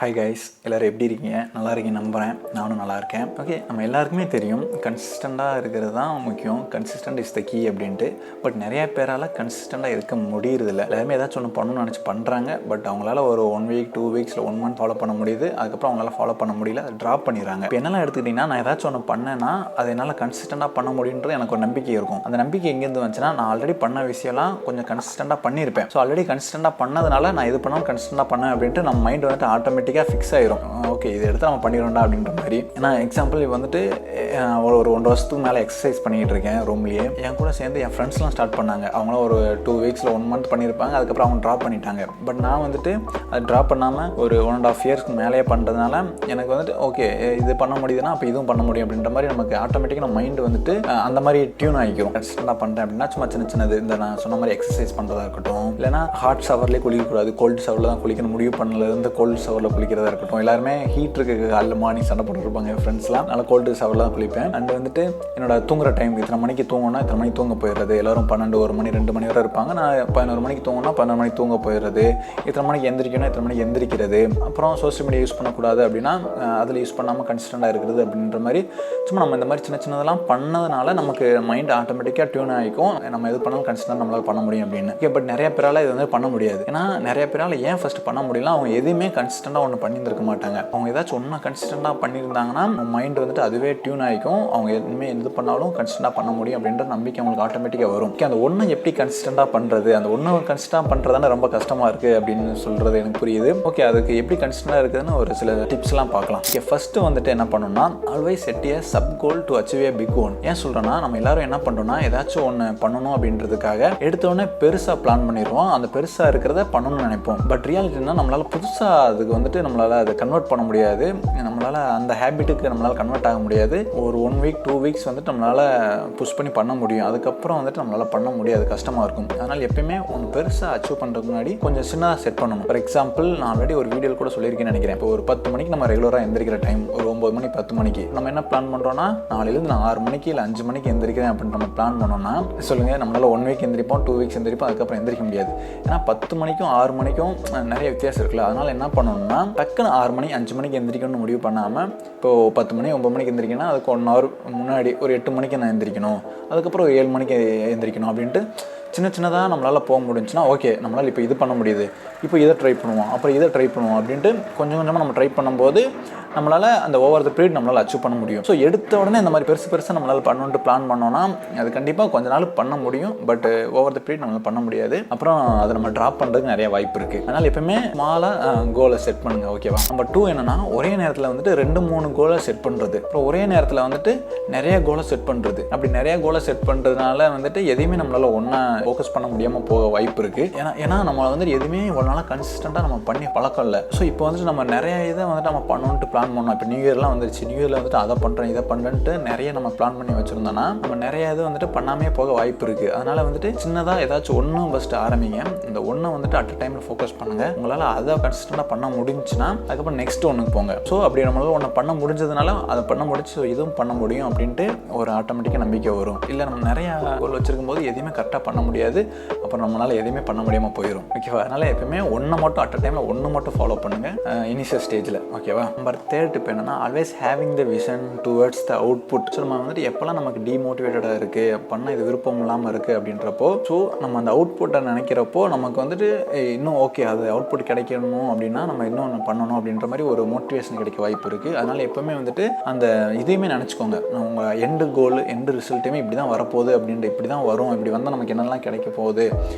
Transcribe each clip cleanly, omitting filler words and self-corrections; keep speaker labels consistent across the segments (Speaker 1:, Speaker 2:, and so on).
Speaker 1: Hi guys, எல்லோரும் எப்படி இருக்கீங்க? நல்லா இருக்கீங்க நம்புகிறேன். நானும் நல்லா இருக்கேன். ஓகே, நம்ம எல்லாருக்குமே தெரியும் கன்சிஸ்டண்ட்டாக இருக்கிறது தான் முக்கியம். கன்சிஸ்டன்ட் இஸ் த கீ அப்படின்ட்டு. பட் நிறையா பேரால் கன்சிஸ்டண்ட்டாக இருக்க முடியறதில்ல. எல்லாருமே ஏதாச்சும் ஒன்று பண்ணணும்னு நினச்சி பண்ணுறாங்க. பட் அவங்களால ஒரு 1 வீக் 2 வீக்ஸில் 1 மந்த் ஃபாலோ பண்ண முடியுது. அதுக்கப்புறம் அவங்களால ஃபாலோ பண்ண முடியல, அதை ட்ராப் பண்ணிடுறாங்க. இப்போ என்னெல்லாம் எடுத்துக்கிட்டிங்கன்னா, நான் ஏதாச்சும் ஒன்று பண்ணேன்னா அதை என்னால் கன்சிஸ்டண்ட்டாக பண்ண முடியுன்றது எனக்கு ஒரு நம்பிக்கை இருக்கும். அந்த நம்பிக்கை எங்கேருந்து வந்துச்சுன்னா, நான் ஆல்ரெடி பண்ண விஷயம்லாம் கொஞ்சம் கன்சிஸ்டண்ட்டாக பண்ணியிருப்பேன். ஸோ ஆல்ரெடி கன்சிஸ்டண்ட்டாக பண்ணதுனால நான் இது பண்ணாலும் கன்சிஸ்டண்ட்டாக பண்ணேன் அப்படின்ட்டு நம்ம மைண்ட் வந்துட்டு ஆட்டோமேட்டிக்காக ஃபிக்ஸ் ஆயிரும். ஓகே, இதை எடுத்து நம்ம பண்ணிடுறோம்டா அப்படின்ற மாதிரி. ஏன்னா எக்ஸாம்பிள் வந்துட்டு ஒரு 1 வருஷத்துக்கு மேலே எக்ஸசைஸ் பண்ணிகிட்டு இருக்கேன் ரூம்லேயே. என் கூட சேர்ந்து என் ஃப்ரெண்ட்ஸ்லாம் ஸ்டார்ட் பண்ணாங்க. அவங்களும் ஒரு 2 வீக்ஸில் 1 மந்த் பண்ணியிருப்பாங்க. அதுக்கப்புறம் அவங்க ட்ராப் பண்ணிட்டாங்க. பட் நான் வந்துட்டு அது ட்ராப் பண்ணாமல் ஒரு 1.5 இயர்ஸ்க்கு மேலேயே பண்ணுறதுனால எனக்கு வந்துட்டு ஓகே, இது பண்ண முடியுதுன்னா அப்போ இதுவும் பண்ண முடியும் அப்படின்ற மாதிரி நமக்கு ஆட்டோமேட்டிக்காக நம்ம மைண்டு வந்துட்டு அந்த மாதிரி டியூன் ஆகிக்கிறோம். கன்சிஸ்டண்டாக பண்ணுறேன் அப்படின்னா சும்மா சின்னது இந்த நான் சொன்ன மாதிரி எக்ஸசைஸ் பண்ணுறதா இருக்கட்டும், இல்லைனா ஹாட் ஷவர்லேயே குளிக்கக்கூடாது, கோல்டு ஷவரில் தான் குளிக்கணும் முடிவு பண்ணலேருந்து கோல்டு ஷவரில் குளிக்கிறதா இருக்கட்டும். எல்லாருமே ஹீட் இருக்கு, காலைல மார்னிங் சண்டை போட்டுருப்பாங்க என் ஃப்ரெண்ட்ஸ்லாம். அதனால் கோல்டு ஷவரில் தான் குளிப்பேன். அண்ட் வந்துட்டு என்னோட தூங்குற டைம் இத்தனை மணிக்கு தூங்கணும்னா இத்தனை மணிக்கு தூங்க போயிடுறது. எல்லோரும் 12, 1 மணி 2 மணி வரை இருப்பாங்க. நான் 11 மணிக்கு தூங்கணும்னா 11 மணிக்கு தூங்க போயிடுறது. இத்தனை மணிக்கு எந்திரிக்கணும், இத்தனை மணிக்கு எந்திரிக்கிறது. அப்புறம் சோஷியல் மீடியா யூஸ் பண்ணக்கூடாது அப்படின்னா அதில் யூஸ் பண்ணாமல் கன்சிஸ்டண்டாக இருக்கிறது அப்படின்ற மாதிரி சும்மா நம்ம இந்த மாதிரி சின்னதெல்லாம் பண்ணதுனால நமக்கு மைண்ட் ஆட்டோமேட்டிக்காக டியூன் ஆகிக்கும். நம்ம எது பண்ணாலும் கன்சிஸ்டண்டாக நம்மளால் பண்ண முடியும் அப்படின்னு. ஓகே, பட் நிறைய பேரால் இது வந்து பண்ண முடியாது. ஏன்னா நிறைய பேரால் ஏன் ஃபஸ்ட்டு பண்ண முடியல, அவங்க எதுவுமே கன்சிஸ்டண்டாக ஒன்று பண்ணியிருந்திருக்க மாட்டாங்க. அவங்க ஏதாச்சும் ஒன்று கன்சிஸ்டண்டாக பண்ணியிருந்தாங்கன்னா மைண்ட் வந்துட்டு அதுவே டியூன் ஆகிக்கும். அவங்க எதுவுமே எது பண்ணாலும் கன்சிஸ்டண்டாக பண்ண முடியும் அப்படின்ற நம்பிக்கை அவங்களுக்கு ஆட்டோமேட்டிக்காக வரும். ஓகே, அந்த ஒன்று எப்படி கன்சிஸ்டண்டாக பண்ணுறது, அந்த ஒன்று கன்சிஸ்டண்டாக பண்ணுறதானே ரொம்ப கஷ்டமாக இருக்குது அப்படின்னு சொல்கிறது எனக்கு புரியுது. ஓகே, அதுக்கு எப்படி கன்சிஸ்டண்டாக இருக்குதுன்னு ஒரு சில டிப்ஸ்லாம் பார்க்கலாம். ஓகே, ஃபஸ்ட்டு வந்துட்டு என்ன பண்ணணும்னா, always set a sub goal to achieve a big one. ஏன் சொல்கிறேன்னா, நம்ம எல்லாரும் என்ன பண்ணுறோம்னா, ஏதாச்சும் ஒன்று பண்ணணும் அப்படின்றதுக்காக எடுத்தோடனே பெருசாக பிளான் பண்ணிடுவோம். அந்த பெருசாக இருக்கிறத பண்ணணும்னு நினைப்போம். பட் ரியாலிட்டினா நம்மளால் புதுசாக அதுக்கு வந்துட்டு நம்மளால் அதை கன்வெர்ட் பண்ண முடியாது. நம்மளால் அந்த ஹேபிட்டுக்கு நம்மளால் கன்வெர்ட் ஆக முடியாது. ஒரு 1 வீக் 2 வீக்ஸ் வந்துட்டு நம்மளால் புஷ் பண்ணி பண்ண முடியும். அதுக்கப்புறம் வந்துட்டு நம்மளால் பண்ண முடியாது, கஷ்டமாக இருக்கும். அதனால் எப்பயுமே ஒன்று பெருசாக அச்சீவ் பண்ணுறதுக்கு முன்னாடி கொஞ்சம் சின்னதாக செட் பண்ணணும். ஃபார் எக்ஸாம்பிள், நான் ஆல்ரெடி ஒரு வீடியோ கூட சொல்லியிருக்கேன்னு நினைக்கிறேன். இப்போ ஒரு 10 மணிக்கு நம்ம ரெகுலராக எந்திரிக்கிற டைம் ஒரு 9 மணி 10 மணிக்கு நம்ம என்ன பிளான் பண்ணுறோன்னா, நாளையிலேருந்து நான் 6 மணிக்கு இல்லை 5 மணிக்கு எந்திரிக்கிறேன் அப்படின்னு நம்ம பிளான் பண்ணோம்னா சொல்லுங்கள், நம்மளால் 1 வீக் எந்திரிப்போம், 2 வீக்ஸ் எந்திரிப்போம், அதுக்கப்புறம் எந்திரிக்க முடியாது. ஏன்னா 10 மணிக்கும் 6 மணிக்கும் நிறைய வித்தியாசம் இருக்குல்ல. அதனால் என்ன பண்ணணும்னா, டக்குன்னு 6 மணி 5 மணிக்கு எந்திரிக்கணும்னு முடிவு பண்ணாமல், இப்போது 10 மணி 9 மணிக்கு எந்திரிக்கணும்னா அதுக்கு 1 ஹவர் முன்னாடி ஒரு 8 மணிக்கு நான் எந்திரிக்கணும், அதுக்கப்புறம் ஒரு 7 மணிக்கு எந்திரிக்கணும் அப்படின்ட்டு சின்னதாக நம்மளால் போக முடிஞ்சுன்னா ஓகே, நம்மளால் இப்போ இது பண்ண முடியுது, இப்போ இதை ட்ரை பண்ணுவோம், அப்புறம் இதை ட்ரை பண்ணுவோம் அப்படின்ட்டு கொஞ்சமாக நம்ம ட்ரை பண்ணும்போது நம்மளால் அந்த ஓவர் த பீரியட் நம்மளால் அச்சீவ் பண்ண முடியும். ஸோ எடுத்த உடனே இந்த மாதிரி பெருசாக நம்மளால் பண்ணணுன்ட்டு பிளான் பண்ணோன்னா அது கண்டிப்பாக கொஞ்ச நாள் பண்ண முடியும். பட் ஓவர் த பீரியட் நம்மளால் பண்ண முடியாது. அப்புறம் அதை நம்ம ட்ராப் பண்ணுறதுக்கு நிறைய வாய்ப்பு இருக்குது. அதனால் எப்பவுமே ஸ்மாலாக கோலை செட் பண்ணுங்கள். ஓகேவா? நம்பர் 2 என்னென்னா, ஒரே நேரத்தில் வந்துட்டு 2-3 கோலை செட் பண்ணுறது. அப்புறம் ஒரே நேரத்தில் வந்துட்டு நிறைய கோலை செட் பண்ணுறது. அப்படி நிறைய கோலை செட் பண்ணுறதுனால வந்துட்டு எதையுமே நம்மளால் ஒன்றா ஃபோக்கஸ் பண்ண முடியாமல் போக வாய்ப்பு இருக்குது. ஏன்னா நம்ம வந்துட்டு எதுவுமே ஒரு நாளாக கன்சிஸ்டண்ட்டாக நம்ம பண்ணி பழக்கம் இல்லை. ஸோ இப்போ வந்துட்டு நம்ம நிறைய இதை வந்துட்டு நம்ம பண்ணணுன்ட்டு பிளான் பண்ணோம். இப்போ நியூ இயர்லாம் வந்துருச்சு. நியூ இயரில் வந்துட்டு அதை பண்ணுறேன் இதை பண்ணுறேன்ட்டு நிறைய நம்ம பிளான் பண்ணி வச்சுருந்தோன்னா நம்ம நிறைய இது வந்துட்டு பண்ணாமே போக வாய்ப்பு இருக்குது. அதனால் வந்துட்டு சின்னதாக ஏதாச்சும் ஒன்று ஃபஸ்ட்டு ஆரம்பிங்க. இந்த ஒன்றை வந்துட்டு அட் அ டைமில் ஃபோக்கஸ் பண்ணுங்கள். உங்களால் அதை கன்சிஸ்டண்ட்டாக பண்ண முடிஞ்சுன்னா அதுக்கப்புறம் நெக்ஸ்ட் ஒன்றுக்கு போங்க. ஸோ அப்படி நம்மளால் ஒன்று பண்ண முடிஞ்சதுனால அதை பண்ண முடிச்சு இதுவும் பண்ண முடியும் அப்படின்ட்டு ஒரு ஆட்டோமேட்டிக்காக நம்பிக்கை வரும். இல்லை நம்ம நிறையா கோல் வச்சுருக்கும் போது எதையுமே கரெக்டாக பண்ண முடியாது. அப்புறம் நம்மளால் எதுவுமே பண்ண முடியாமல் போயிடும். ஓகேவா? அதனால் எப்பவுமே ஒன்று மட்டும் அட் அ டைமில் ஒன்று மட்டும் ஃபாலோ பண்ணுங்கள் இனிஷியல் ஸ்டேஜில். ஓகேவா? நம்பர் 3 டிப் என்னன்னா, always having the vision towards the output. So நம்ம வந்துட்டு எப்போல்லாம் நமக்கு டிமோட்டிவேட்டடாக இருக்குது, பண்ண இது விருப்பம் இல்லாமல் இருக்குது அப்படின்றப்போ, ஸோ நம்ம அந்த அவுட்புட்டை நினைக்கிறப்போ நமக்கு வந்துட்டு இன்னும் ஓகே அது அவுட்புட் கிடைக்கணும் அப்படின்னா நம்ம இன்னும் ஒன்று பண்ணணும் அப்படின்ற மாதிரி ஒரு மோட்டிவேஷன் கிடைக்க வாய்ப்பு இருக்குது. அதனால் எப்போவுமே வந்துட்டு அந்த இதையுமே நினச்சிக்கோங்க. உங்கள் எண்டு கோல் எண்டு ரிசல்ட்டுமே இப்படி தான் வரப்போகுது அப்படின்ட்டு, இப்படி தான் வரும், இப்படி வந்தால் நமக்கு என்னெல்லாம் கிடைக்க போகுது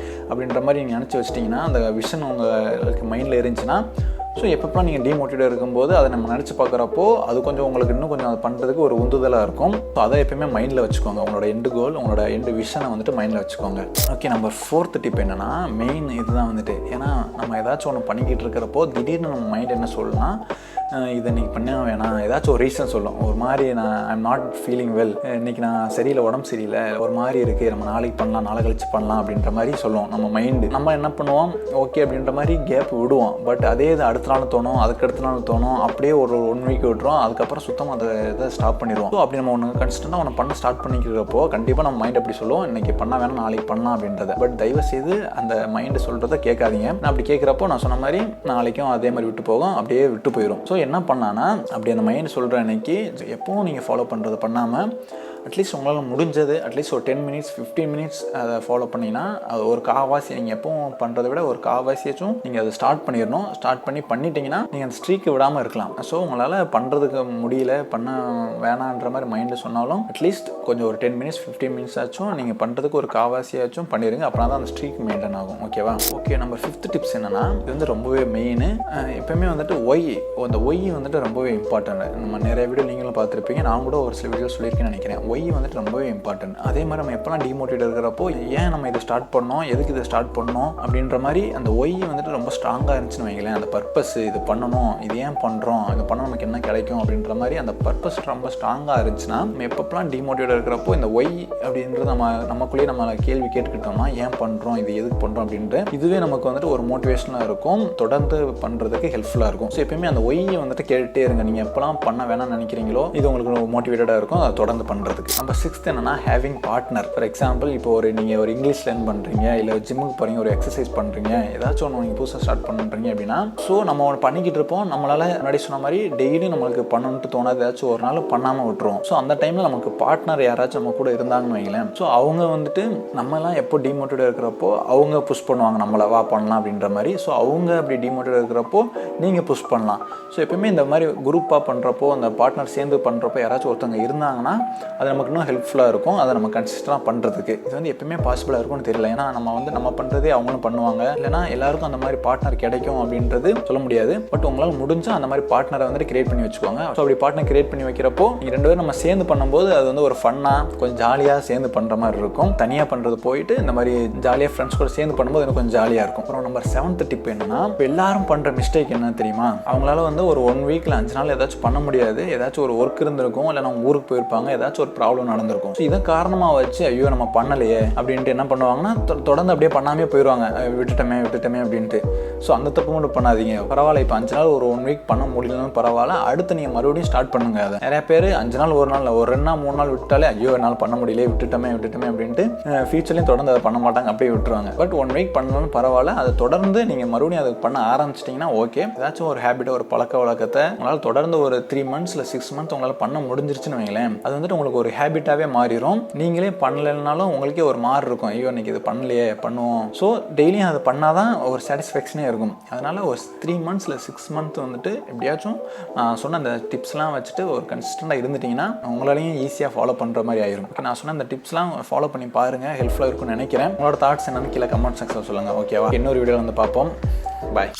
Speaker 1: அப்படின்ற மாதிரி நீங்கள் நினச்சி வச்சிட்டிங்கன்னா, அந்த விஷன் உங்களுக்கு மைண்டில் இருந்துச்சுன்னா, ஸோ எப்பப்பெல்லாம் நீங்கள் டிமோட்டிவேட்டாக இருக்கும்போது அதை நம்ம நினச்சி பார்க்குறப்போ அது கொஞ்சம் உங்களுக்கு இன்னும் கொஞ்சம் அதை பண்ணுறதுக்கு ஒரு உந்துதலாக இருக்கும். ஸோ அதை எப்பயுமே மைண்டில் வச்சுக்கோங்க. உங்களோட எண்டு கோல், உங்களோட எண்டு விஷனை வந்துட்டு மைண்டில் வச்சுக்கோங்க. ஓகே, நம்பர் 4 டிப் என்னென்னா, மெயின் இதுதான் வந்துட்டு. ஏன்னா நம்ம ஏதாச்சும் ஒன்று பண்ணிக்கிட்டு இருக்கிறப்போ திடீர்னு நம்ம மைண்ட் என்ன சொல்லலாம், இதை இன்றைக்கி பண்ண வேணாம், ஏதாச்சும் ஒரு ரீசன் சொல்லும். ஒரு மாதிரி ஐம் நாட் ஃபீலிங் வெல், இன்றைக்கி நான் சரியில்லை, உடம்பு சரியில்லை, ஒரு மாதிரி இருக்குது, நம்ம நாளைக்கு பண்ணலாம், நாளை கழிச்சு பண்ணலாம் அப்படின்ற மாதிரி சொல்லுவோம் நம்ம மைண்டு. நம்ம என்ன பண்ணுவோம், ஓகே அப்படின்ற மாதிரி கேப் விடுவோம். பட் அதே இது அடுத்த அடுத்த நாள் தோணும், அதுக்கு அடுத்த நாள் தோணும், அப்படியே ஒரு 1 வீக் விட்டுரும். அதுக்கப்புறம் சுத்தமாக அதை இதை ஸ்டாப் பண்ணிடுவோம். ஸோ அப்படி நம்ம ஒன்று கன்சிஸ்டண்டாக ஒன்று பண்ண ஸ்டார்ட் பண்ணிக்கிறப்போ கண்டிப்பாக நம்ம மைண்ட் அப்படி சொல்லுவோம், இன்றைக்கி பண்ண வேணாம் நாளைக்கு பண்ணலாம் அப்படின்றத. பட் தயவு செய்து அந்த மைண்டு சொல்கிறத கேட்காதீங்க. நான் அப்படி கேட்குறப்போ நான் சொன்ன மாதிரி நாளைக்கும் அதே மாதிரி விட்டு போகும், அப்படியே விட்டு போயிடும். ஸோ என்ன பண்ணலான்னா, அப்படி அந்த மைண்ட் சொல்கிற அன்னைக்கு எப்பவும் நீங்கள் ஃபாலோ பண்ணுறது பண்ணாமல் அட்லீஸ்ட் உங்களால் முடிஞ்சது அட்லீஸ்ட் ஒரு 10 மினிட்ஸ் 15 மினிட்ஸ் அதை ஃபாலோ பண்ணிங்கன்னா அது ஒரு காவாசி நீங்கள் எப்பவும் பண்ணுறதை விட ஒரு காவாசியாச்சும் நீங்கள் அதை ஸ்டார்ட் பண்ணிடணும். ஸ்டார்ட் பண்ணிட்டீங்கன்னா நீங்கள் அந்த ஸ்ட்ரீக்கு விடாமல் இருக்கலாம். ஸோ உங்களால் பண்ணுறதுக்கு முடியல, பண்ண வேணான்ற மாதிரி மைண்டில் சொன்னாலும் அட்லீஸ்ட் கொஞ்சம் ஒரு 10 மினிட்ஸ் 15 மினிட்ஸ் ஆச்சும் நீங்கள் பண்ணுறதுக்கு ஒரு காவாசியாச்சும் பண்ணிடுங்க. அப்புறம் தான் அந்த ஸ்ட்ரீக் மெயின்டைன் ஆகும். ஓகேவா? ஓகே, நம்பர் 5th டிப்ஸ் என்னென்னா, இது வந்து ரொம்பவே மெயின். எப்போயுமே வந்துட்டு அந்த ஒய் வந்துட்டு ரொம்பவே இம்பார்ட்டன்ட். நம்ம நிறைய வீடியோ நீங்களும் பார்த்துருப்பீங்க, நான் கூட ஒரு சில வீடியோ சொல்லியிருக்கேன்னு நினைக்கிறேன். ஒய் வந்துட்டு ரொம்பவே இம்பார்ட்டன்ட். அதே மாதிரி நம்ம எப்போலாம் டிமோட்டிவேட் இருக்கிறப்போ ஏன் நம்ம இதை ஸ்டார்ட் பண்ணோம், எதுக்கு இதை ஸ்டார்ட் பண்ணோம் அப்படின்ற மாதிரி அந்த ஒய் வந்துட்டு ரொம்ப ஸ்ட்ராங்காக இருந்துச்சுன்னு வைங்களேன். அந்த பர்பஸ், இது பண்ணணும், இது ஏன் பண்ணுறோம், இது பண்ண நமக்கு என்ன கிடைக்கும் அப்படின்ற மாதிரி அந்த பர்பஸ் ரொம்ப ஸ்ட்ராங்காக இருந்துச்சுன்னா நம்ம எப்பப்பெல்லாம் டிமோட்டிவேட் இருக்கிறப்போ இந்த ஒய் அப்படின்றது நமக்குள்ளேயே நம்ம கேள்வி கேட்டுக்கிட்டோம்னா ஏன் பண்ணுறோம், இது எதுக்கு பண்ணுறோம் அப்படின்ட்டு இதுவே நமக்கு வந்துட்டு ஒரு மோட்டிவேஷனாக இருக்கும், தொடர்ந்து பண்ணுறதுக்கு ஹெல்ப்ஃபுல்லாக இருக்கும். ஸோ எப்பயுமே அந்த ஒய்யை வந்துட்டு கேட்டுகிட்டே இருங்க. நீங்கள் எப்போலாம் பண்ண வேணாம்னு நினைக்கிறீங்களோ இது உங்களுக்கு மோட்டிவேட்டடாக இருக்கும் அதை தொடர்ந்து பண்ணுறதுக்கு. நம்பர் 6th என்னன்னா, ஹேவிங் பார்ட்னர். ஃபார் எக்ஸாம்பிள், இப்போ நீங்கள் ஒரு இங்கிலீஷ் லேர்ன் பண்ணுறீங்க, இல்லை ஜிம்முக்கு போகிறீங்க, ஒரு எக்ஸசைஸ் பண்ணுறீங்க, ஏதாச்சும் ஒன்று நீங்கள் புதுசாக ஸ்டார்ட் பண்ணுறீங்க அப்படின்னா, ஸோ நம்ம ஒன்று பண்ணிக்கிட்டு இருப்போம், நம்மளால் முன்னாடி சொன்ன மாதிரி டெய்லி நம்மளுக்கு பண்ணணுன்ட்டு தோணாது, ஏதாச்சும் ஒரு நாள் பண்ணாமல் விட்டுருவோம். ஸோ அந்த டைமில் நமக்கு பார்ட்னர் யாராச்சும் நம்ம கூட இருந்தாங்கன்னு வைங்களேன். ஸோ அவங்க வந்துட்டு நம்மலாம் எப்போ டிமோட்டிவேட் இருக்கிறப்போ அவங்க புஷ் பண்ணுவாங்க, நம்மளை வா பண்ணலாம் அப்படின்ற மாதிரி. ஸோ அவங்க அப்படி டிமோட்டிவேட் இருக்கிறப்போ நீங்கள் புஷ் பண்ணலாம். ஸோ எப்பவுமே இந்த மாதிரி குரூப்பாக பண்ணுறப்போ, அந்த பார்ட்னர் சேர்ந்து பண்ணுறப்போ யாராச்சும் ஒருத்தவங்க இருந்தாங்கன்னா அது நமக்கு இன்னும் ஹெல்ப்ஃபுல்லாக இருக்கும். அதை நம்ம கன்சிஸ்டண்டாக பண்ணுறதுக்கு இது வந்து எப்பவுமே பாசிபிளாக இருக்கும்னு தெரியல. ஏன்னா நம்ம பண்ணுறதே அவங்களும் பண்ணுவாங்க, இல்லைனா எல்லாருக்கும் அந்த மாதிரி பார்ட்னர் கிடைக்கும் அப்படின்றது சொல்ல முடியாது. பட் உங்களால் முடிஞ்சால் அந்த மாதிரி பார்ட்னரை வந்துட்டு கிரியேட் பண்ணி வச்சுக்கோங்க. ஸோ அப்படி பார்ட்னர் கிரியேட் பண்ணி வைக்கிறப்போ நீங்கள் 2 பேரும் நம்ம சேர்ந்து பண்ணும்போது அது வந்து ஒரு ஃபன்னாக கொஞ்சம் ஜாலியாக சேர்ந்து பண்ணுற மாதிரி இருக்கும். தனியாக பண்ணுறது போயிட்டு இந்த மாதிரி ஜாலியாக ஃப்ரெண்ட்ஸ் கூட சேர்ந்து பண்ணும்போது எனக்கு கொஞ்சம் ஜாலியாக இருக்கும். அப்புறம் நம்பர் 7th டிப் என்னன்னா, இப்போ எல்லாரும் பண்ணுற மிஸ்டேக் என்ன தெரியுமா, அவங்களால வந்து ஒரு 1 வீக்கில் 5 நாள் ஏதாச்சும் பண்ண முடியாது, ஏதாச்சும் ஒரு ஒர்க் இருந்திருக்கும், இல்லை நம்ம ஊருக்கு போயிருப்பாங்க, ஏதாச்சும் ஒரு ப்ராப்ளம் நடந்திருக்கும். ஸோ இதை காரணமாக வச்சு ஐயோ நம்ம பண்ணலையே அப்படின்ட்டு என்ன பண்ணுவாங்கன்னா தொடர்ந்து அப்படியே பண்ணாமே போயிடுவாங்க, விட்டுட்டமே அப்படின்ட்டு. ஸோ அந்த தப்பு மட்டும் பண்ணாதீங்க. பரவாயில்ல, இப்போ 5 நாள் ஒரு 1 வீக் பண்ண முடியலன்னு பரவாயில்ல, அடுத்து நீங்கள் மறுபடியும் ஸ்டார்ட் பண்ணுங்க. அதை நிறைய பேர் 5 நாள் ஒரு நாள் ஒரு 2 நாள் 3 நாள் விட்டாலே ஐயோ என்னால் பண்ண முடியல, விட்டுட்டமே அப்படின்ட்டு ஃபியூச்சர்லையும் தொடர்ந்து அதை பண்ண மாட்டாங்க, அப்படியே விட்டுருவாங்க. பட் 1 வீக் பண்ணாலும் பரவாயில்ல, அதை தொடர்ந்து நீங்கள் மறுபடியும் அதை பண்ண ஆரம்பிச்சிட்டிங்கன்னா ஓகே. ஏதாச்சும் ஒரு ஹேபிட்டை, ஒரு பழக்க வழக்கத்தை உங்களால் தொடர்ந்து ஒரு 3 மந்த்ஸ் இல்லை 6 மந்த்ஸ் உங்களால் பண்ண முடிஞ்சிருச்சுன்னு வைங்களேன், அது வந்துட்டு உங்களுக்கு ஒரு ஹேபிட்டாகவே மாறிடும். நீங்களே பண்ணலைன்னாலும் உங்களுக்கே ஒரு மாறு இருக்கும், ஐயோ இன்னைக்கு இது பண்ணலையே, பண்ணுவோம். ஸோ டெய்லியும் அதை பண்ணாதான் ஒரு சாட்டிஸ்ஃபேக்ஷனே இருக்கும். அதனால் ஒரு 3 மந்த்ஸ் இல்லை 6 மந்த் வந்துட்டு எப்படியாச்சும் நான் சொன்ன அந்த டிப்ஸ்லாம் வச்சுட்டு ஒரு கன்சிஸ்டண்டாக இருந்துட்டிங்கன்னா உங்களாலையும் ஈஸியாக ஃபாலோ பண்ணுற மாதிரி ஆயிரும். ஓகே, நான் சொன்ன அந்த டிப்ஸ்லாம் ஃபாலோ பண்ணி பாருங்கள், ஹெல்ப்ஃபுல்லாக இருக்கும்னு நினைக்கிறேன். உங்களோட தாட்ஸ் என்னன்னு கீழே கமெண்ட் செக்ஷனில் சொல்லுங்கள். ஓகேவா? இன்னொரு வீடியோ வந்து பார்ப்போம். பாய்.